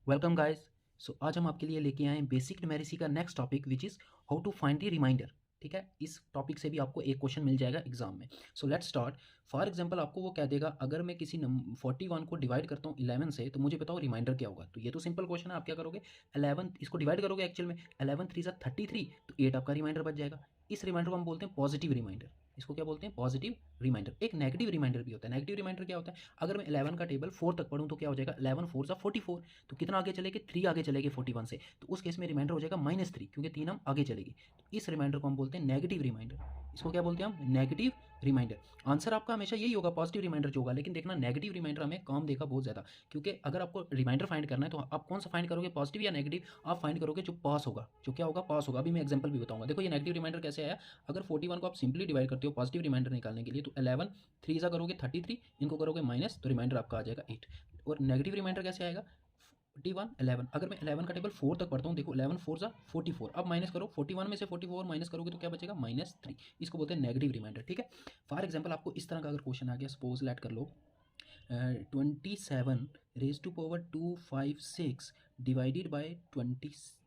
Welcome guys. सो आज हम आपके लिए लेके आए हैं बेसिक न्यूमेरिसी का next topic which is how to find the remainder. ठीक है, इस टॉपिक से भी आपको एक क्वेश्चन मिल जाएगा एग्जाम में। So let's start. For example आपको वो कह देगा अगर मैं किसी 41 को डिवाइड करता हूँ 11 से तो मुझे बताओ रिमाइंडर क्या होगा। तो ये तो सिंपल क्वेश्चन है, आप क्या करोगे, 11 इसको डिवाइड करोगे एक्चुअल में 11 3 सा 33, तो 8 आपका रिमाइंडर बच जाएगा। इस रिमाइंडर को हम बोलते हैं पॉजिटिव रिमाइंडर। इसको क्या बोलते हैं, पॉजिटिव रिमाइंडर। एक नेगेटिव रिमाइंडर भी होता है। नेगेटिव रिमाइंडर क्या होता है, अगर मैं 11 का टेबल 4 तक पढ़ूँ तो क्या हो जाएगा, 11 4 सा 44, तो कितना आगे चलेंगे, 3 आगे चलेंगे 41 से, तो उस केस में रिमाइंडर हो जाएगा -3, क्योंकि 3 हम आगे चलेंगे। तो इस रिमाइंडर को हम बोलते हैं नेगेटिव रिमाइंडर। इसको क्या बोलते हैं हम, नेगेटिव रिमाइंडर। आंसर आपका हमेशा यही होगा, पॉजिटिव रिमाइंडर जो होगा। लेकिन देखना नेगेटिव रिमाइंडर हमें काम देगा बहुत ज़्यादा, क्योंकि अगर आपको रिमाइंडर फाइंड करना है तो आप कौन सा फाइंड करोगे, पॉजिटिव या नेगेटिव। आप फाइंड करोगे जो पास होगा, जो क्या होगा, पास होगा। अभी मैं एग्जांपल भी बताऊंगा। देखो ये नेगेटिव रिमाइंडर कैसे आया। अगर 41 को आप सिंपली डिवाइड करते हो पॉजिटिव रिमाइंडर निकालने के लिए, तो 11 3 सा करोगे 33, इनको करोगे माइनस, तो रिमाइंडर आपका आ जाएगा 8। और नेगेटिव रिमाइंडर कैसे आएगा, 41 11, अगर मैं 11 का टेबल 4 तक पढ़ता हूँ, देखो 11 4 सा 44, अब माइनस करो 41 में से 44 माइनस करोगे तो क्या बचेगा, -3। इसको बोलते हैं नेगेटिव रिमाइंडर। ठीक है, फॉर एग्जांपल आपको इस तरह का अगर क्वेश्चन आ गया, सपोज लेट कर लो 27 raised to power 256 divided bye 28।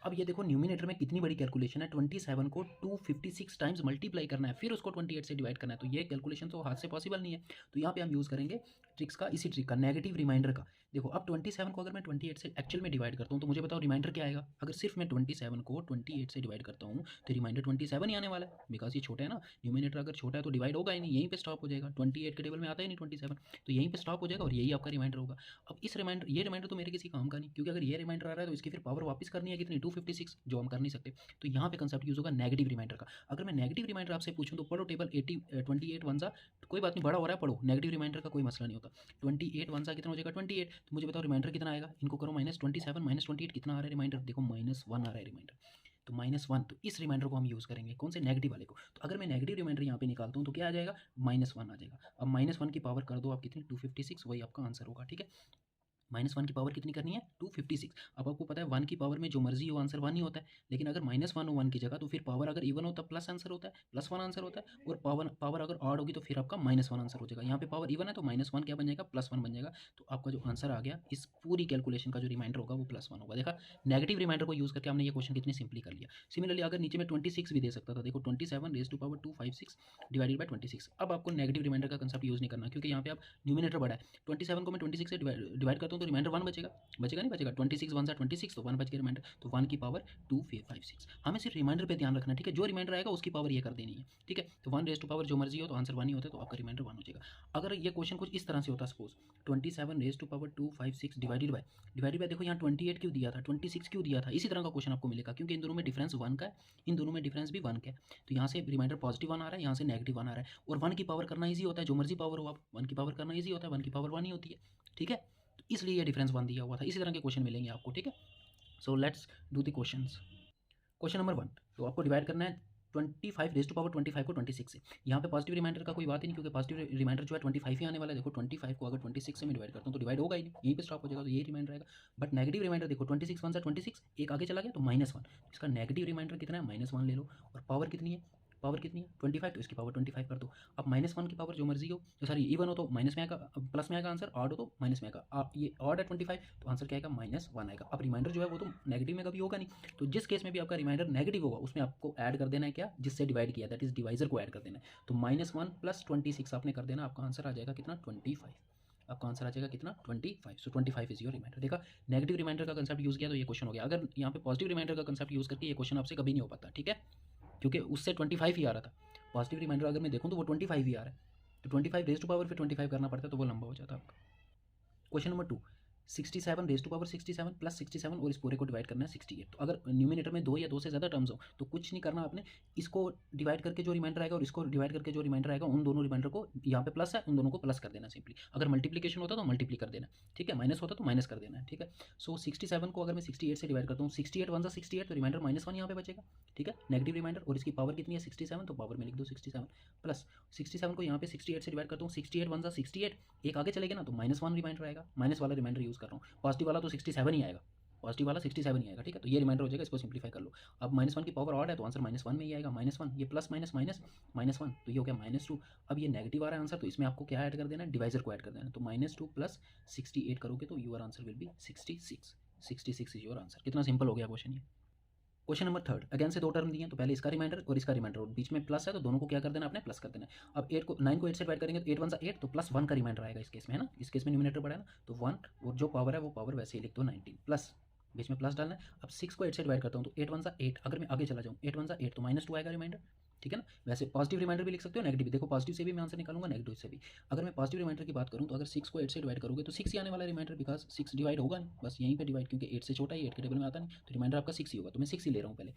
अब ये देखो न्यूमिनेटर में कितनी बड़ी कैलकुलेशन है, 27 को 256 टाइम्स मल्टीप्लाई करना है, फिर उसको 28 से डिवाइड करना है। तो ये कैलकुलेशन तो हाथ से पॉसिबल नहीं है। तो यहाँ पे हम यूज़ करेंगे ट्रिक्स का, इसी ट्रिक का, नेगेटिव रिमाइंडर का। देखो अब 27 को अगर मैं 28 से एक्चुअल में डिवाइड करता हूँ तो मुझे बताओ रिमाइंडर क्या आएगा। अगर सिर्फ मैं 27 को 28 से डिवाइड करता हूँ तो रिमाइंडर 27 ही आने वाला है, बिकॉज ये छोटा है ना। न्यूमिनेटर अगर छोटा है तो डिवाइड होगा ही नहीं, यहीं पे स्टॉप हो जाएगा। 28 के टेबल में आता ही नहीं 27, तो यहीं पे स्टॉप हो जाएगा और यही आपका रिमाइंडर होगा। अब इस रिमाइंडर, ये रिमाइंडर तो मेरे किसी काम का नहीं, क्योंकि अगर ये रिमाइंडर आ रहा है तो इसकी फिर पावर वापस करनी है कितनी, 256, जो हम कर नहीं सकते। तो यहाँ पे कंसेप्ट यूज होगा नेगेटिव रिमाइंडर का। अगर मैं नेगेटिव रिमाइंडर आपसे पूछूं तो पढ़ो टेबल 28 वन सा, कोई बात नहीं, बड़ा हो रहा है पढ़ो, नेगेटिव रिमाइंडर का कोई मसला नहीं होता। 28 वन सा कितना हो जाएगा 28, तो मुझे बताओ रिमाइंडर कितना आएगा, इनको करो -27 -28 कितना आ रहा है रिमाइंडर, देखो -1 आ रहा है रिमाइंडर। तो -1, तो इस रिमाइंडर को हम यूज़ करेंगे कौन से, नेगेटिव वाले को। तो अगर मैं नेगेटिव रिमाइंडर यहाँ पे निकालता हूँ तो क्या आ जाएगा, -1 आ जाएगा। अब -1 की पावर कर दो आप कितनी, 256, वही आपका आंसर होगा। ठीक है, -1 की पावर कितनी करनी है, 256। अब आपको पता है 1 की पावर में जो मर्जी हो आंसर 1 ही होता है, लेकिन अगर -1 हो 1 की जगह तो फिर पावर अगर इवन हो तब प्लस आंसर होता है, +1 आंसर होता है। और पावर पावर अगर ऑड होगी तो फिर आपका -1 आंसर हो जाएगा। यहाँ पे पावर इवन है तो -1 क्या बन जाएगा, +1 बन जाएगा। तो आपका जो आंसर आ गया इस पूरी कैलकुलेशन का, जो रिमाइंडर होगा वो +1 होगा। देखा, नेगेटिव रिमाइंडर को यूज़ करके हमने ये क्वेश्चन कितनी सिंपली कर लिया। सिमिलरली अगर नीचे में 26 भी दे सकता था, देखो 27 raised to power 256 divided bye 26। अब आपको नेगेटिव रिमाइंडर का कंसेप्ट यूज़ नहीं करना, क्योंकि यहाँ पे आप न्यूमिनेटर बड़ा है। 27 को मैं 26 से डिवाइड करता हूँ तो रिमाइंडर 1 बचेगा, बचेगा नहीं बचेगा, 26 1 सा 26, तो 1 बच गया रिमाइंडर, तो 1 की पावर 256। हमें सिर्फ रिमाइंडर पे ध्यान रखना है। ठीक है, जो रिमाइंडर आएगा उसकी पावर ये कर देनी है। ठीक है, तो 1 रेज टू पावर जो मर्जी हो तो आंसर 1 ही होता है, तो आपका रिमाइंडर 1 हो जाएगा। अगर ये क्वेश्चन कुछ इस तरह से होता, suppose 27 raise to power 256 divided by देखो यहाँ 28 क्यों दिया था, 26 क्यों दिया था, इसी तरह का क्वेश्चन आपको मिलेगा, क्योंकि इन दोनों में डिफरेंस 1 का है, इन दोनों में डिफरेंस भी 1 का है। तो यहाँ से रिमाइंडर पॉजिटिव 1 आ रहा है, यहाँ से नेगेटिव 1 आ रहा है। और 1 की पावर करना ईजी होता है, जो मर्जी पावर हो आप, 1 की पावर करना ईजी होता है, 1 की पावर 1 ही होती है। ठीक है, तो इसलिए ये डिफरेंस 1 दिया हुआ था। इसी तरह के क्वेश्चन मिलेंगे आपको। ठीक है, so let's do the questions. Question number 1, तो आपको डिवाइड करना है 25 रेज टू पावर 25 को 26 से। यहाँ पे पॉजिटिव रिमाइंडर का कोई बात ही नहीं, क्योंकि पॉजिटिव रिमाइंडर जो है 25 ही आने वाला है। देखो 25 को अगर 26 से मैं डिवाइड करता हूँ तो डिवाइड होगा ही नहीं, यहीं पे स्टॉप हो जाएगा, तो यही रिमाइंडर आएगा। बट नेगेटिव रिमाइंडर देखो 26 1 सा 26, एक आगे चला गया तो -1, इसका नेगेटिव रिमाइंडर कितना है, -1 ले लो। और पावर कितनी है, पावर कितनी है 25, तो इसकी पावर 25 कर दो। अब -1 की पावर जो मर्जी हो, तो सॉरी इवन हो तो माइनस में आएगा, प्लस में आएगा आंसर, ऑड हो तो माइनस में आएगा। आप ये ऑड है 25, तो आंसर क्या आएगा, -1 आएगा। अब रिमाइंडर जो है वो तो नेगेटिव में कभी होगा नहीं, तो जिस केस में भी आपका रिमाइंडर नेगेटिव होगा उसमें आपको ऐड कर देना है क्या, जिससे डिवाइड किया, दैट इज डिवाइजर को ऐड कर देना है। तो -1 + 26 आपने कर देना, आपका आंसर आ जाएगा कितना, 25। आपका आंसर आ जाएगा कितना, 25। सो 25 इज योर रिमाइंडर। देखा, नेगेटिव रिमाइंडर का कंसेप्ट यूज़ किया तो ये क्वेश्चन हो गया। अगर यहाँ पे पॉजिटिव रिमाइंडर का कंसेप्ट यूज़ करके ये क्वेश्चन आपसे कभी नहीं हो पाता। ठीक है, क्योंकि उससे 25 ही आ रहा था। पॉजिटिव रिमाइंडर अगर मैं देखूँ तो वो 25 ही आ रहा है, तो 25 रेज टू पावर फिर 25 करना पड़ता है, तो वो लंबा हो जाता है आपका। Question number 2, 67 raise to power 67 + 67 और इस पूरे को डिवाइड करना है 68। तो अगर न्यूमिनेटर में 2 या 2 से ज़्यादा टर्म्स हो तो कुछ नहीं करना आपने, इसको डिवाइड करके जो रिमाइंडर आएगा और इसको डिवाइड करके जो रिमाइंडर आएगा, उन दोनों रिमाइंडर को, यहाँ पे प्लस है, उन दोनों को प्लस कर देना सिंपली। अगर मल्टीप्लीकेशन होता तो मल्टीप्ली कर देना, ठीक है, माइनस होता तो माइनस कर देना है। ठीक है, सो 67 को अगर मैं 68 से डिवाइड करता हूँ, 68 1 सा 68, तो रिमाइंडर -1 यहाँ पे बचेगा। ठीक है, नेगेटिव रिमाइंडर, और इसकी पावर कितनी है 67, तो पावर में लिख दो 67 प्लस 67 को यहाँ पे 68 से डिवाइड करता हूँ, 68 1 सा 68, एक आगे चलेगा ना तो -1 रिमाइंडर आएगा, माइनस वाला रिमाइंडर यूज़ कर रहा हूँ, पॉजिटिव वाला तो 67 ही आएगा। पॉजिटिव वाला 67 ही आएगा, ठीक है। तो ये रिमाइंडर हो जाएगा, इसको सिंप्लीफाई कर लो। अब -1 की पावर ऑड है तो आंसर -1 में ही आएगा, -1 ये प्लस माइनस माइनस -1 तो ये हो गया -2। अब ये नेगेटिव आ रहा है आंसर, तो इसमें आपको क्या ऐड कर देना है, डिवाइजर को ऐड कर देना है। तो -2 प्लस 68 करोगे तो your answer will be 66 is your answer. कितना सिंपल हो गया क्वेश्चन ये। क्वेश्चन नंबर 3 अगेन से दो टर्म दिए हैं, तो पहले इसका रिमाइंडर और इसका रिमाइंडर, और बीच में प्लस है तो दोनों को क्या कर देना, आपने प्लस कर देना है। अब 9 को 8 से डिवाइड करेंगे तो 8 1 8, तो +1 का रिमाइंडर आएगा इस केस में, है ना। इस केस में न्यूमिनेटर पड़ा है ना, तो 1 और जो पावर है वो पावर वैसे ही लिख दो 19 प्लस, बीच में प्लस डालना है। अब 6 को 8 से डिवाइड करता हूँ तो 8 1 8, अगर मैं आगे चला जाऊँ 8 1 8 तो -2 आएगा रिमाइंडर, ठीक है ना। वैसे पॉजिटिव रिमाइंडर भी लिख सकते हो, नेगेटिव भी। देखो पॉजिटिव से भी मैं आंसर निकालूंगा, नेगेटिव से भी। अगर मैं पॉजिटिव रिमाइंडर की बात करूँ तो अगर 6 को 8 से डिवाइड करोगे तो 6 ही आने वाला रिमाइंडर, बिकॉज 6 डिवाइड होगा नहीं, बस यहीं पे डिवाइड, क्योंकि 8 से छोटा ही 8 के टेबल में आता नहीं, तो रिमाइंडर आपका 6 ही होगा, तो मैं 6 ही ले रहा हूँ पहले।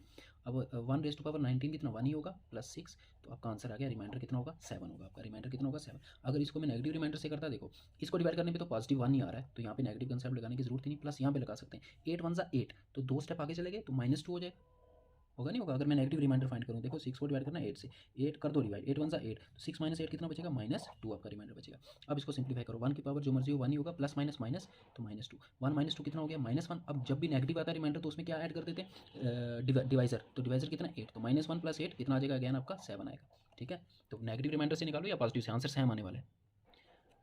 अब 1⁻19 कितना 1 ही होगा, प्लस 6, तो आपका आंसर आ गया, रिमाइंडर कितना होगा 7 होगा आपका, रिमाइंडर कितना होगा 7। अगर इसको मैं नेगेटिव रिमाइंडर से करता, देखो इसको डिवाइड करने पे तो पॉजिटिव 1 ही आ रहा है, तो यहाँ पे नेगेटिव कंसेप्ट लगाने की जरूरत ही नहीं, प्लस यहाँ पे लगा सकते हैं। 8 1 8, तो 2 स्टेप आगे चले गए तो -2 हो जाएगा, होगा नहीं होगा। अगर मैं नेगेटिव रिमाइंडर फाइंड करूँ, देखो 6 को डिवाइड करना 8 से, 8 कर दो डिवाइड, 8 1 8, तो 6 -8 कितना बचेगा, -2 आपका रिमाइंडर बचेगा। अब इसको सिंप्लीफाई करो, 1 की पावर जो मर्जी हो 1 ही होगा, प्लस माइनस माइनस तो -2, 1 -2 कितना हो गया -1। अब जब भी नेगेटिव आता है रिमाइंडर तो उसमें क्या ऐड कर देते हैं, डिवाइजर, तो डिवाइजर कितना 8, तो -1 + 8 कितना आ जाएगा, अगेन आपका 7 आएगा, ठीक है। तो नेगेटिव रिमाइंडर से निकालो या पॉजिटिव से, आंसर सेम आने वाले हैं।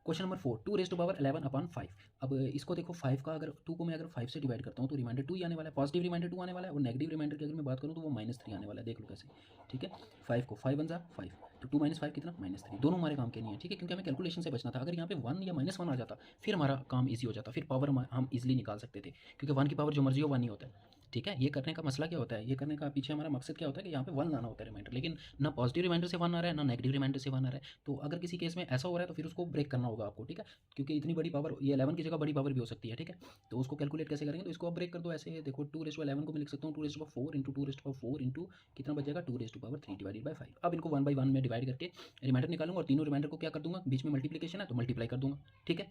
Question number 4 2⁻11/5। अब इसको देखो 5 का अगर 2 को मैं अगर 5 से डिवाइड करता हूँ तो रिमाइंडर 2 ही आने वाला है, पॉजिटिव रिमाइंडर 2 आने वाला है, और नेगेटिव रिमाइंडर की अगर मैं बात करूँ तो वो -3 आने वाला है, देख लो कैसे, ठीक है। 5 को 5 1 5, तो 2 - 5 कितना -3, दोनों हमारे काम के नहीं है, ठीक है, क्योंकि हमें कैलकुलेशन से बचना था। अगर यहाँ पे 1 या -1 आ जाता फिर हमारा काम ईजी हो जाता, फिर पावर हम ईजिली निकाल सकते थे, क्योंकि 1 की पावर जो मर्जी हो 1 ही होता है, ठीक है। ये करने का मसला क्या होता है, ये करने का पीछे हमारा मकसद क्या होता है कि यहाँ पे 1 लाना होता है रिमाइंडर, लेकिन ना पॉजिटिव रिमाइंडर से 1 आ रहा है ना नेगेटिव रिमाइंडर से 1 आ रहा है। तो अगर किसी केस में ऐसा हो रहा है तो फिर उसको ब्रेक करना होगा आपको, ठीक है, क्योंकि इतनी बड़ी पावर, ये 11 की जगह बड़ी पावर भी हो सकती है, ठीक है। तो उसको कैलकुलेट कैसे करेंगे, तो इसको आप ब्रेक कर दो ऐसे, देखो 2⁻11 को मैं लिख सकता हूँ 2⁻4 इंटू 2⁻4 इंटू कितना बचेगा 2⁻3 डिवाइडेड बाई 5। अब इनको 1 बाई 1 में डिवाइड करके रिमाइंडर निकालूंगा, और तीनों रिमाइंडर को क्या कर दूंगा, बीच में मल्टीप्लीकेशन है तो मल्टीप्लाई कर दूंगा, ठीक है।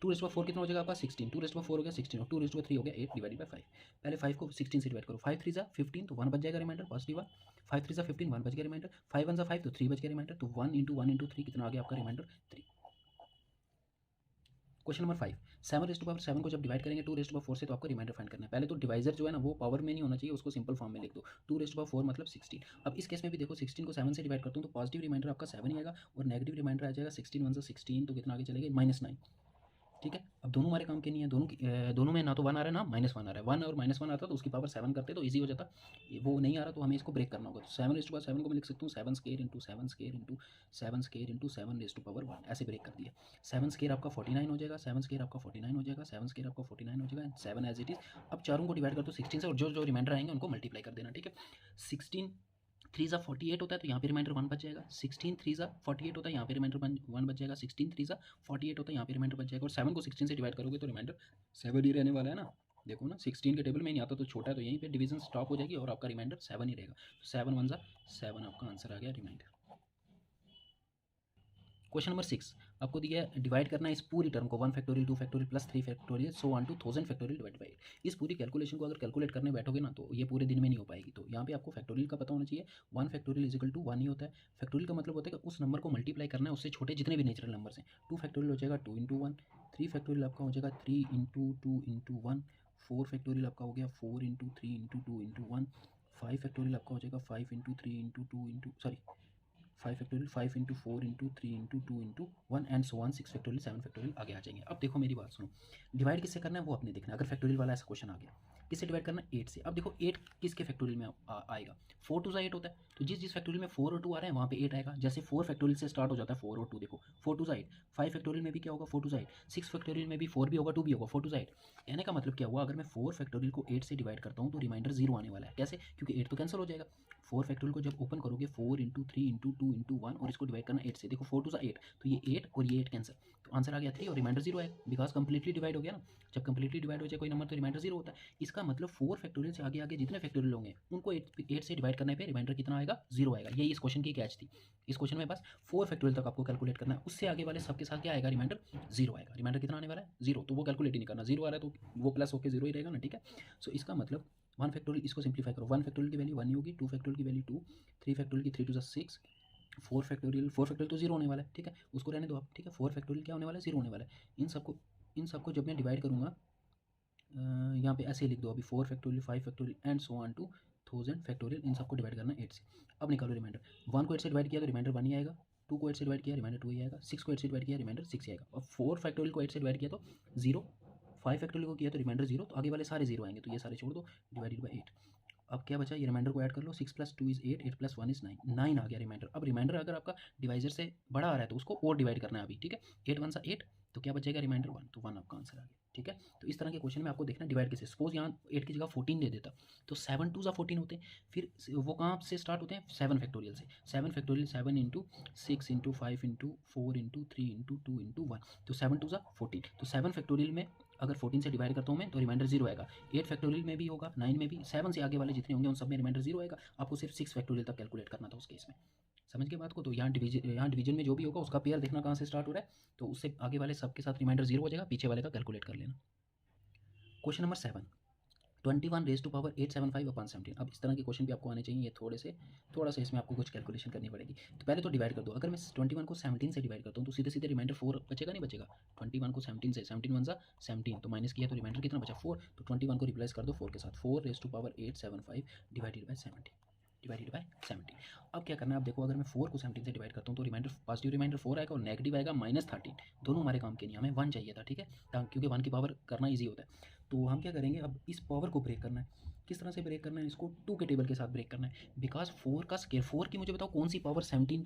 2⁻4 कितना हो जाएगा आपका 16, 2⁻4 हो गया 16, और 2⁻3 हो गया 8 डिवाइडेड बाई 5। पहले 5 को 16 से डिवाइड करो, 5 3 15, तो 1 बच जाएगा रिमाइंडर, पॉजिटिव 1, 5 3 15, 1 बच गया रिमाइंडर, 5 1 5, तो 3 बच गया रिमाइंडर, तो 1 इंटू 1 इंटू 3 कितना आ गया आपका रिमाइंडर 3। क्वेश्चन नंबर 5 7⁻7 को जब डिवाइड करेंगे 2⁻4 से तो आपको रिमाइंडर फाइंड करना है। पहले तो डिवाइजर जो है ना वो पावर में नहीं होना चाहिए, उसको सिंपल फॉर्म में लिख दो, 2⁻4 मतलब 16। अब इस केस में भी देखो 16 को 7 से डिवाइड करता हूँ तो पॉजिटिव रिमाइंडर आपका 7 ही आएगा, और नेगेटिव रिमाइंडर आ जाएगा 16 1 16, तो कितना आगे चलेगा -9, ठीक है। अब दोनों हमारे काम के नहीं है, दोनों में ना तो 1 आ रहा है ना -1 आ रहा है, 1 और -1 आता तो उसकी पावर 7 करते तो ईजी हो जाता, वो नहीं आ रहा तो हमें इसको ब्रेक करना होगा। तो 7⁻7 को मैं लिख सकता हूँ 7 square into 7 square into 7 square into 7⁻1, ऐसे ब्रेक कर दिया। 7 स्क्वायर आपका 49 हो जाएगा, 7 स्क्वायर आपका 49 हो जाएगा, 7 स्क्वायर आपका 49 हो जाएगा, एंड 7 एज इट इज। अब चारों को डिवाइड कर दो 16 से, और जो जो रिमाइंडर आएंगे उनको मल्टीप्लाई कर देना, ठीक है। 16 3 48 होता है तो यहाँ पे रिमाइंडर 1 बच जाएगा, 16 3 48 होता है, यहाँ पे रिमाइंडर 1 बच जाएगा, 16 3 48 होता है, यहाँ पे रिमाइंडर बच जाएगा, और 7 को 16 से डिवाइड करोगे तो रिमाइंडर 7 ही रहने वाला है ना। देखो ना 16 के टेबल में नहीं आता तो छोटा है, तो यहीं पे डिवीजन स्टॉप हो जाएगी और आपका रिमाइंडर 7 ही रहेगा। 7 1 7 आपका आंसर आ गया रिमाइंडर। क्वेश्चन नंबर 6 आपको दिया है डिवाइड करना है इस पूरी टर्म को 1 factorial 2 factorial plus 3 factorial so on to 1000 factorial divide by 8। इस पूरी कैलकुलेशन को अगर कैलकुलेट करने बैठोगे ना तो ये पूरे दिन में नहीं हो पाएगी। तो यहाँ पे आपको फैक्टोरियल का पता होना चाहिए, 1 फैक्टोरियल इज इक्वल टू 1 ही होता है। फैक्टोरियल का मतलब होता है कि उस नंबर को मल्टीप्लाई करना है उससे छोटे जितने भी नेचुरल नंबर हैं। 2 फैक्टोरियल हो जाएगा 2 इंटू 1, 3 फैक्टोरियल आपका हो जाएगा 3 इंटू 2 इंटू 1, 4 फैक्टोरियल आपका हो गया 4 इंटू 3 इंटू 2 इंटू 1, 5 फैक्टोरियल आपका हो जाएगा 5 into 3 into 2 into 5 factorial 5 into 4 into 3 into 2 into 1 and so one 6 factorial 7 factorial आगे आ जाएंगे। अब देखो मेरी बात सुनो, डिवाइड किससे करना है वो अपने देखना। अगर फैक्टोरियल वाला ऐसा क्वेश्चन आ गया किससे डिवाइड करना है 8 से। अब देखो 8 किसके फैक्टोरियल में आएगा, 4 2 8 होता है, तो जिस जिस फैक्टोरियल में 4 और 2 आ रहे हैं वहाँ पे 8 आएगा। जैसे 4 फैक्टोरियल से स्टार्ट हो जाता है 4 और 2, देखो 4 2 8, 5 फैक्टोरियल में भी क्या होगा 4 2 8, 6 फैक्टोरियल में भी 4 भी होगा 2 भी होगा 4 2 8। कहने का मतलब क्या हुआ, अगर मैं 4 फैक्टोरियल को 8 से डिवाइड करता हूँ तो रिमाइंडर 0 आने वाला है। कैसे, क्योंकि 8 तो कैंसिल हो जाएगा। 4 फैक्टोरियल को जब ओपन करोगे 4 इंटू 3 इंटू 2 इंटू 1 और इसको डिवाइड करना 8 से, देखो 4 2 8, तो ये 8 और ये 8 कैंसिल, तो आंसर आ गया 3 और रिमाइंडर 0 है, बिकॉज कंप्लीटली डिवाइड हो गया ना। जब कंप्लीटली डिवाइड हो जाए कोई नंबर तो रिमाइंडर 0 होता है। इसका मतलब 4 फैक्टोरियल से आगे आगे जितने फैक्टोरियल होंगे उनको 8 से डिवाइड करने पे रिमाइंडर कितना आएगा 0 आएगा। यही इस क्वेश्चन की कैच थी। इस क्वेश्चन में बस 4 फैक्टोरियल तक आपको कैलकुलेट करना है, उससे आगे वाले सबके साथ क्या आएगा रिमाइंडर 0 आएगा। रिमाइंडर कितना आने वाला है 0, तो वो कैलकुलेट ही नहीं करना, 0 आ रहा है तो वो प्लस होकर 0 ही रहेगा ना, ठीक है। सो इसका मतलब 1 फैक्टोरियल, इसको सिंप्लीफाई करो, 1 फैक्टोरियल की वैल्यू 1 ही होगी, 2 फैक्टोरियल की वैल्यू 2, 3 फैक्टोरियल की 3 टू 6, 4 फैक्टोरियल तो 0 होने वाला है, ठीक है, उसको रहने दो आप, ठीक है। 4 फैक्टोरियल क्या होने वाला है 0 होने वाला है। इन सबको जब मैं डिवाइड करूँगा यहाँ पे ऐसे लिख दो अभी 4 factorial 5 factorial and so on to 1000 factorial, इन सबको डिवाइड करना 8 से। अब निकालो रिमाइंडर, 1 को 8 से डिवाइड किया तो रिमाइंडर 1 ही आएगा, 2 को 8 से डिवाइड किया रिमाइंडर 2 ही आएगा, 6 को 8 से डिवाइड किया रिमाइंडर 6 ही आएगा, और 4 फैक्टोरियल को 8 से डिवाइड किया तो 0, 5 फैक्टोरियल को किया तो रिमाइंडर 0, तो आगे वाले सारे 0 आएंगे, तो ये सारे छोड़ दो, डिवाइडेड बाई 8। अब क्या बचा, ये रिमाइंडर को ऐड कर लो, 6 + 2 = 8, 8 + 1 = 9, 9 आ गया रिमाइंडर। अब रिमाइंडर अगर आपका डिवाइजर से बड़ा आ रहा है तो उसको और डिवाइड करना है अभी, ठीक है। 8 × 1 = 8, तो क्या बचेगा रिमाइंडर 1, तो 1 आपका आंसर आ गया, ठीक है। तो इस तरह के क्वेश्चन में आपको देखना डिवाइड कैसे। सपोज यहाँ 8 की जगह 14 दे देता तो 7 2 14 होते हैं, फिर वो कहाँ से स्टार्ट होते हैं, 7 फैक्टोरियल से। 7 फैक्टोरियल 7 × 6 × 5 × 4 × 3 × 2 × 1, तो 7 2 14, तो 7 फैक्टोरियल में अगर 14 से डिवाइड करता हूँ मैं तो रिमाइंडर 0 आएगा। 8 फैक्टोरियल में भी होगा, 9 में भी, 7 से आगे वाले जितने होंगे उन सब में रिमाइंडर 0 आएगा। आपको सिर्फ 6 फैक्टोरियल तक कैलकुलेट करना था उस केस में, समझ के बात को। तो यहाँ डिवीजन में जो भी होगा उसका पेयर देखना कहाँ से स्टार्ट हो रहा है, तो उससे आगे वाले सब के साथ रिमाइंडर 0 हो जाएगा, पीछे वाले का कैलकुलेट कर लेना। Question number 7, 21⁻875/17। अब इस तरह के क्वेश्चन भी आपको आने चाहिए, ये थोड़ा सा इसमें आपको कुछ कैलकुलेशन करनी पड़ेगी। तो पहले तो डिवाइड कर दो, अगर मैं 21 को 17 से डिवाइड करता हूँ तो सीधे सीधे रिमाइंडर 4 बचेगा, नहीं बचेगा। 21 को 17 से, 17 × 1 = 17, तो माइनस किया तो रिमाइंडर कितना बचा 4, तो 21 को रिप्लेस कर दो 4 के साथ, 4⁻875 डिवाइडेड बाय 17। अब क्या करना है, अब देखो अगर मैं 4 को 17 से डिवाइड करता हूँ तो रिमाइंडर, पॉजिटिव रिमाइंडर 4 आएगा और नेगेटिव आएगा -13, दोनों हमारे काम के नहीं, हमें 1 चाहिए था, ठीक है, क्योंकि 1 की पावर करना ईजी होता है। तो हम क्या करेंगे, अब इस पावर को ब्रेक करना है। किस तरह से ब्रेक करना है, इसको 2 के टेबल के साथ ब्रेक करना है, बिकॉज 4 का स्केयर, 4 की मुझे बताओ कौन सी पावर 17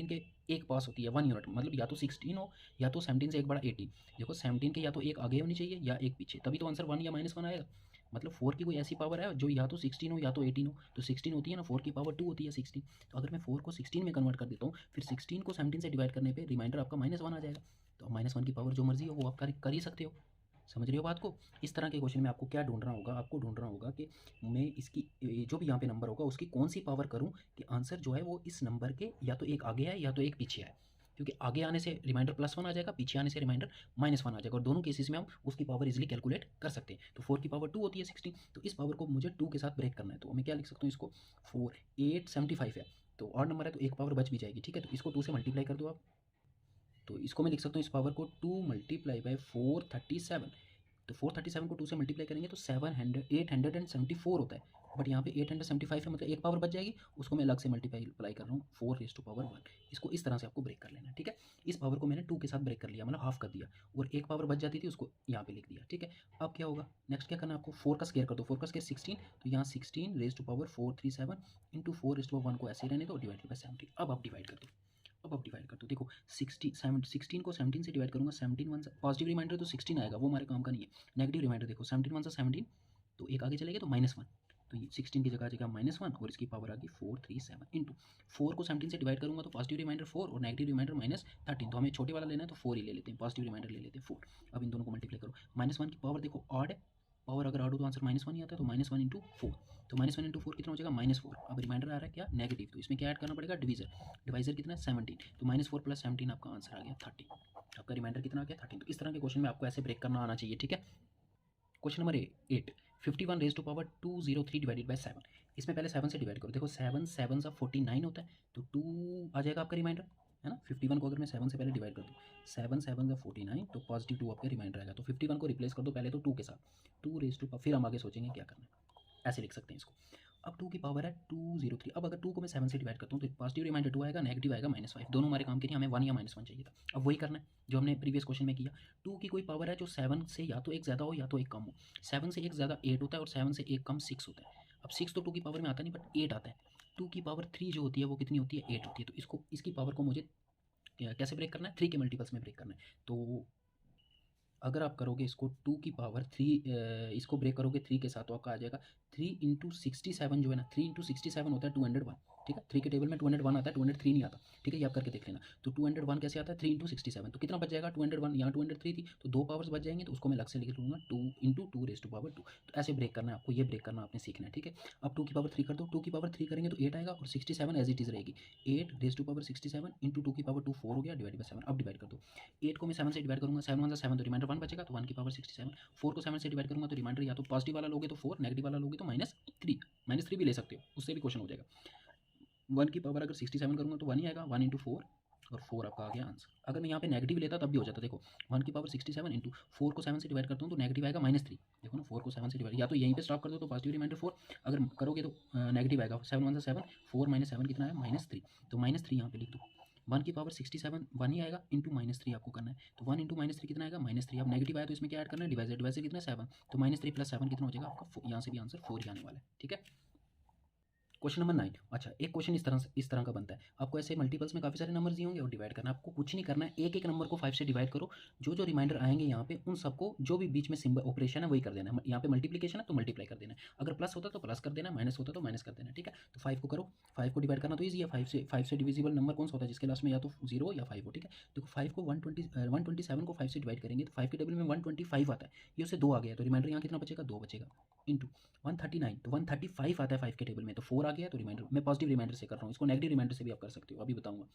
के एक पास होती है 1 यूनिट, मतलब या तो 16 हो या तो 17 से एक बड़ा 18। देखो 17 के या तो एक आगे होनी चाहिए या एक पीछे, तभी तो आंसर 1 या -1 आएगा। मतलब 4 की कोई ऐसी पावर है जो या तो 16 हो या तो 18 हो, तो 16 होती है ना, 4 की पावर 2 होती है 16। तो अगर मैं 4 को 16 में कन्वर्ट कर देता हूँ, फिर 16 को 17 से डिवाइड करने पे रिमाइंडर आपका -1 आ जाएगा। तो -1 की पावर जो मर्जी हो वो आप कर ही सकते हो, समझ रहे हो बात को। इस तरह के क्वेश्चन में आपको क्या ढूंढना होगा, आपको ढूंढना होगा कि मैं इसकी जो भी यहाँ पे नंबर होगा उसकी कौन सी पावर करूँ कि आंसर जो है वो इस नंबर के या तो एक आगे है या तो एक पीछे है, क्योंकि आगे आने से रिमाइंडर +1 आ जाएगा, पीछे आने से रिमाइंडर -1 आ जाएगा, और दोनों केसेस में हम उसकी पावर इजीली कैलकुलेट कर सकते हैं। तो 4 की पावर 2 होती है 16, तो इस पावर को मुझे 2 के साथ ब्रेक करना है, तो मैं क्या लिख सकता हूँ इसको, 4 875 है, तो और नंबर है तो एक पावर बच भी जाएगी, ठीक है। तो इसको 2 से मल्टीप्लाई कर दो आप, तो इसको मैं लिख सकता हूँ इस पावर को 2 × 437, तो 437 को 2 से मल्टीप्लाई करेंगे तो 874 होता है, बट यहाँ पे 875 है, मतलब एक पावर बच जाएगी, उसको मैं अलग से मल्टीप्लाई कर रहा हूँ 4⁻1। इसको इस तरह से आपको ब्रेक कर लेना है, ठीक है। इस पावर को मैंने 2 के साथ ब्रेक कर लिया, मतलब हाफ कर दिया, और एक पावर बच जाती थी उसको यहाँ पे लिख दिया, ठीक है। अब क्या होगा, नेक्स्ट क्या करना है आपको, 4 का स्केयर कर दो, 4 का स्केयर 16, तो यहाँ 16⁻437 × 4⁻1 को ऐसे ही रहने दो, डिवाइडेड बाय 17। अब आप डिवाइड कर दो, देखो 16 को 17 से डिवाइड करूँगा, 17 1 पॉजिटिव रिमाइंडर तो 16 आएगा, वो हमारे काम का नहीं है। नेगेटिव रिमाइंडर देखो 17 1 17, तो एक आगे चलेगा तो -1, तो ये 16 की जगह आ जाएगा -1, और इसकी पावर आ गई 437 इंटू 4 को 17 से डिवाइड करूँगा तो पॉजिटिव रिमाइंडर 4 और नेगेटिव रिमाइंडर -13, तो हमें छोटे वाला लेना है तो 4 ही ले लेते हैं, पॉजिटिव रिमाइंडर ले लेते हैं 4। अब इन दोनों को मल्टीप्लाई करो, -1 की पावर देखो ऑड है, पावर अगर ऑड हो तो आंसर -1 ही आता है, तो -1 × 4, तो -1 × 4 कितना हो जाएगा -4। अब रिमाइंडर आ रहा है क्या, नेगेटिव, तो इसमें क्या ऐड करना पड़ेगा, डिवाइजर कितना है 17, तो -4 + 17 आपका आंसर आ गया 30, आपका रिमाइंडर कितना आ गया 13। तो इस तरह के क्वेश्चन में आपको ऐसे ब्रेक करना आना चाहिए, ठीक है। Question number 8, 51⁻203 divided by 7। इसमें पहले 7 से डिवाइड करो, देखो 7 7 49 होता है, तो 2 आ जाएगा आपका रिमाइंडर, है ना। 51 को अगर मैं 7 से पहले डिवाइड कर दूँ, 7 7 49, तो पॉजिटिव 2 आपका रिमाइंडर आएगा, तो 51 को रिप्लेस कर दो पहले तो 2 के साथ, 2 फिर हम आगे सोचेंगे क्या करना है, ऐसे लिख सकते हैं इसको। अब 2 की पावर है 203, अब अगर 2 को मैं 7 से डिवाइड करता हूँ तो पॉजिटिव रिमाइंडर 2 आएगा, नेगेटिव आएगा -5, दोनों हमारे काम के नहीं, हमें 1 या -1 चाहिए था। अब वही करना है जो हमने प्रीवियस क्वेश्चन में किया। 2 की कोई पावर है जो 7 से या तो एक ज़्यादा हो या तो एक कम हो, 7 से एक ज़्यादा 8 होता है और 7 से एक कम 6 होता है। अब 6 तो 2 की पावर में आता नहीं, बट 8 आता है। 2 की पावर 3 जो होती है वो कितनी होती है, 8 होती है। तो इसकी पावर को मुझे कैसे ब्रेक करना है, 3 के मल्टीपल्स में ब्रेक करना है। तो अगर आप करोगे इसको 2 की पावर 3, इसको ब्रेक करोगे 3 के साथ, तो आपका आ जाएगा 3 × 67 जो है ना, 3 × 67 होता है 201, ठीक है। 3 के टेबल में 201 आता है, 203 नहीं आता, ठीक है, ये आप करके देख लेना। तो 201 कैसे आता है, 3 × 67, तो कितना बच जाएगा 201, यहाँ 203 थी तो 2 पावर्स बच जाएंगे, तो उसको मैं अलग से लिख लूँगा 2 × 2⁻2। तो ऐसे ब्रेक करना है आपको, ये ब्रेक करना आपने सीखना है, ठीक है। अब 2 की पावर 3 कर दो, 2 की पावर 3 करेंगे तो 8 आएगा, और 67 एज इट इज़ रहेगी, 8⁻67 × 2 की पावर 2 4 हो गया, डिवाइड बाय 7। अब डिवाइड कर दो, 8 को मैं 7 से डिवाइड करूँगा, 7 1 7, तो रिमाइंडर 1 बचेगा, तो 1 की पावर 67। 4 को 7 से डिवाइड करूँगा तो रिमाइंडर या तो पॉजिटिव वाला लोगे तो 4, नेगेटिव वाला लोगे तो -3 भी ले सकते हो, उससे भी क्वेश्चन हो जाएगा। 1 की पावर अगर 67 करूँगा तो 1 ही आएगा, 1 × 4 और 4 आपका आ गया आंसर। अगर मैं यहाँ पे नेगेटिव लेता तब भी हो जाता। देखो 1 की पावर 67 इंटू 4 को 7 से डिवाइड करता हूँ तो नेगेटिव आएगा -3। देखो ना 4 को 7 से डिवाइड, या तो यहीं पे स्टॉप कर दो तो पॉजिटिव रिमाइंडर 4, अगर करोगे तो नेगेटिव आएगा। 7 1 से 7, 4 -7 कितना है -3, तो -3 यहाँ पे लिख दो। 1 की पावर 67 1 ही आएगा, इंटू -3 आपको करना है, तो 1 इंटू -3 कितना आएगा -3। अब नेगेटिव आया तो इसमें क्या ऐड करना है, डिवाइजर, डिवाइजर कितना है 7, तो -3 + 7 कितना हो जाएगा आपका, यहाँ से भी आंसर 4 ही आने वाला है। ठीक है, क्वेश्चन नंबर 9। अच्छा, एक क्वेश्चन इस तरह का बनता है, आपको ऐसे मल्टीपल्स में काफ़ी सारे नंबर दिए होंगे और डिवाइड करना है। आपको कुछ नहीं करना है, एक एक नंबर को 5 से डिवाइड करो, जो जो रिमाइंडर आएंगे यहाँ पे उन सबको जो भी बीच में सिंबल ऑपरेशन है वही कर देना है। यहाँ पे मल्टीप्लिकेशन है तो मल्टीप्लाई कर देना है, अगर प्लस होता तो प्लस कर देना, माइनस होता तो माइनस कर देना। ठीक है, तो 5 को करो, 5 को डिवाइड करना तो ईजी है। 5 से डिविजिबल नंबर कौन सा होता है, जिसके लास्ट में या तो 0 या 5 हो। ठीक है, देखो 5 को 127 को 5 से डिवाइड करेंगे तो 5 के टेबल में 125 आता है, ये उससे 2 आ गया तो रिमाइंडर यहाँ कितना बचेगा, 2 बचेगा, इंटू 139, तो 135 आता है 5 के टेबल में, तो 4 आ गया, तो रिमाइंडर मैं पॉजिटिव रिमाइंडर से कर रहा हूँ, इसको नेगेटिव रिमाइंडर से भी आप कर सकते हो, अभी बताऊंगा।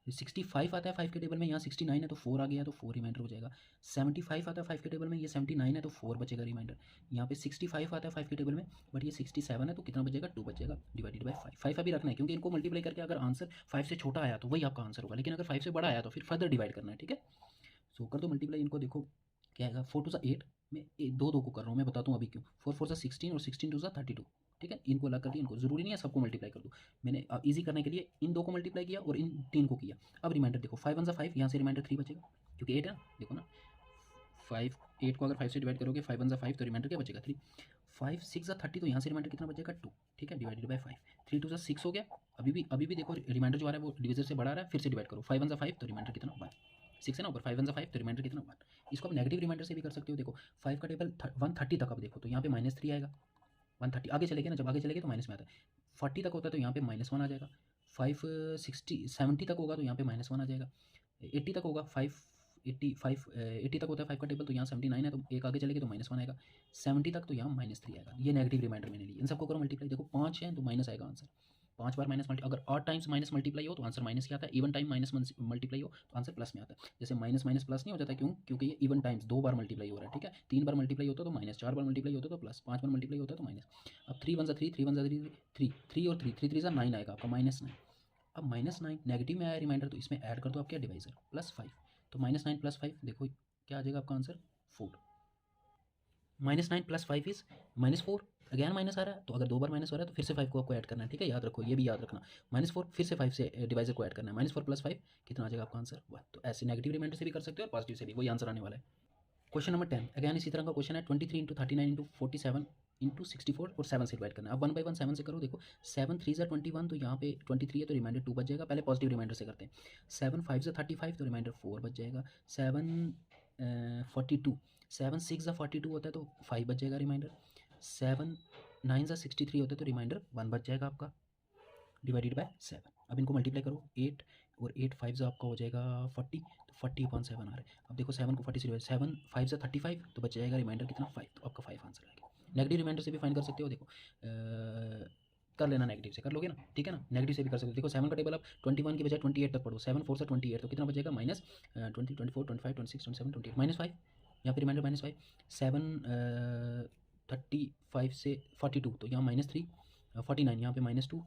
65 आता है 5 के टेबल में, यहाँ 69 है तो 4 आ गया, तो 4 रिमाइंडर हो जाएगा। 75 आता है 5 के टेबल में, ये 79 है तो 4 बचेगा रिमाइंडर। यहाँ पे 65 आता है 5 के टेबल में, बट ये 67 है तो कितना बचेगा, 2 बचेगा, डिवाइडेड बाय 5। 5 अभी रखना है क्योंकि इनको मल्टीप्लाई करके अगर आंसर 5 से छोटा आया तो वही आपका आंसर होगा, लेकिन अगर 5 से बड़ा आया तो फिर फर्दर डिवाइड करना है। ठीक है, सो कर दो मल्टीप्लाई इनको, देखो क्या आएगा, 4 2 8, मैं 2 को कर रहा हूँ, मैं बताता हूँ अभी क्यों। 4 4 16 और 16 2 32। ठीक है, इनको अलग कर दिया, इनको जरूरी नहीं है सबको मल्टीप्लाई कर दो, मैंने इजी करने के लिए इन 2 को मल्टीप्लाई किया और इन 3 को किया। अब रिमाइंडर देखो, 5 1 5, यहाँ से रिमाइंडर 3 बचेगा क्योंकि 8 है ना, देखो ना 8 को अगर 5 से डिवाइड करोगे, 5 1 5 तो रिमाइंडर क्या बचेगा 3। 5 6 30, तो यहाँ से रिमाइंडर कितना बचेगा 2। ठीक है, डिवाइडेड बाय 5, 3 2 6 हो गया। अभी भी देखो रिमाइंडर जो आ रहा है वो डिविजर से बड़ा आ रहा है, फिर से डिवाइड करो, 5 1 5 तो रिमाइंडर कितना 1, 6 है ना ऊपर, 5 1 5 तो रिमाइंडर कितना 1। इसको आप नेगेटिव रिमाइंडर से भी कर सकते हो। देखो 5 का टेबल 130 तक, अब देखो तो यहाँ पे -3 आएगा, 130 आगे चलेगा ना, जब आगे चलेगा तो माइनस में आता है। 40 तक होता है तो यहाँ पे -1 आ जाएगा। 5 60 70 तक होगा तो यहाँ पे -1 आ जाएगा। 80 तक होगा, 80 तक होता है 5 का टेबल, तो यहाँ 79 है तो एक आगे चलेगा तो -1 आएगा। 70 तक तो यहाँ -3 आएगा। ये नेगेटिव रिमाइंडर मैंने लिया। इन सबको करो मल्टीप्लाई, देखो 5 है तो माइनस आएगा आंसर। 5 बार माइनस मल्टी, अगर ऑड टाइम्स माइनस मल्टीप्लाई हो तो आंसर माइनस ही आता है। इवन टाइम माइनस मल्टीप्लाई हो तो आंसर प्लस में आता है। जैसे माइनस माइनस प्लस नहीं हो जाता, क्यों? क्योंकि ये इवन टाइम्स 2 बार मल्टीप्लाई हो रहा है। ठीक है, 3 बार मल्टीप्लाई होता तो माइनस, 4 बार मल्टीप्लाई होता तो प्लस, 5 बार मल्टीप्लाई होता तो माइनस। अब 3 1 3, 3 1 3, 3 3 और 3 3 3 9 आएगा आपका -9। अब -9 नेगेटिव में आया रिमाइंडर तो इसमें ऐड कर दो आप क्या, डिवाइजर, +5, तो -9 + 5 देखो क्या आ जाएगा आपका आंसर 4। -9 + 5 इज -4। अगेन माइनस आ रहा है तो अगर 2 बार माइनस हो रहा है तो फिर से 5 को आपको ऐड करना है। ठीक है, याद रखो, ये भी याद रखना, -4 फिर से 5 से डिवाइजर को ऐड करना है, -4 + 5 कितना आ जाएगा आपका आंसर 1। तो ऐसे नेगेटिव रिमाइंडर से भी कर सकते हो और पॉजिटिव से भी, वही आंसर आने वाला है। क्वेश्चन नंबर 10 अगेन इसी तरह का क्वेश्चन है। 23 × 39 × 47 × 64 और 7 से डिवाइड करना है। अब 1 बाई 1 7 से करो। देखो 7 3 21, तो यहाँ पे 23 है तो रिमाइंडर 2 बच जाएगा। पहले पॉजिटिव रिमाइंडर से करते हैं। 7 5 35, तो रिमाइंडर 4 बच जाएगा। 7 42, 7 6 42 होता है तो 5 बच जाएगा रिमाइंडर। 7 9 63 होता है तो रिमाइंडर 1 बच जाएगा आपका, डिवाइडेड बाय 7। अब इनको मल्टीप्लाई करो, 8 और 8 5 आपका हो जाएगा 40, तो 40/7 आ रहा है। अब देखो 7 को 40 से डिवाइड, 7 5 35, तो बच जाएगा रिमाइंडर कितना 5, तो आपका 5 आंसर आ गया। नेगेटिव रिमाइंडर से भी फाइंड कर सकते हो। देखो कर लेना, नेगेटिव से कर लोगे ना, ठीक है ना, नेगेटिव से भी कर सकते हो। देखो 7 का टेबल आप 21 की बजाय 28 तक पढ़ो, 7 4 से 28, तो कितना बचेगा -20 24 25 26 27 28 -5, यहाँ पे रिमाइंडर -5। 7 35 से 42, तो यहाँ -3, 49 यहाँ पे -2,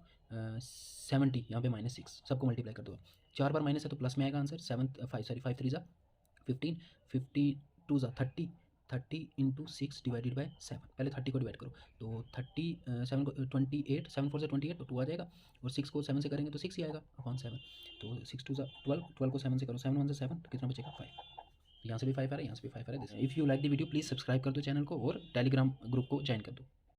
70 यहाँ पे -6, सबको मल्टीप्लाई कर दो। 4 बार माइनस है तो प्लस में आएगा आंसर। 5 3 ज़ा 15, 52 ज़ा 30, 30 × 6 डिवाइडेड बाय 7। पहले 30 को डिवाइड करो, तो 7 को 28, 7 4 से 28 तो 2 आ जाएगा, और 6 को 7 से करेंगे तो 6 ही आएगा अपॉन 7। तो 6 2 ज़ा 12, 12 को 7 से करो, 7 1 से 7, तो कितना बचेगा 5। यहाँ से भी 5 आ रहा है, यहाँ से भी 5 आ रहा है। If you like the video please subscribe कर दो चैनल को और टेलीग्राम ग्रुप को ज्वाइन कर दो।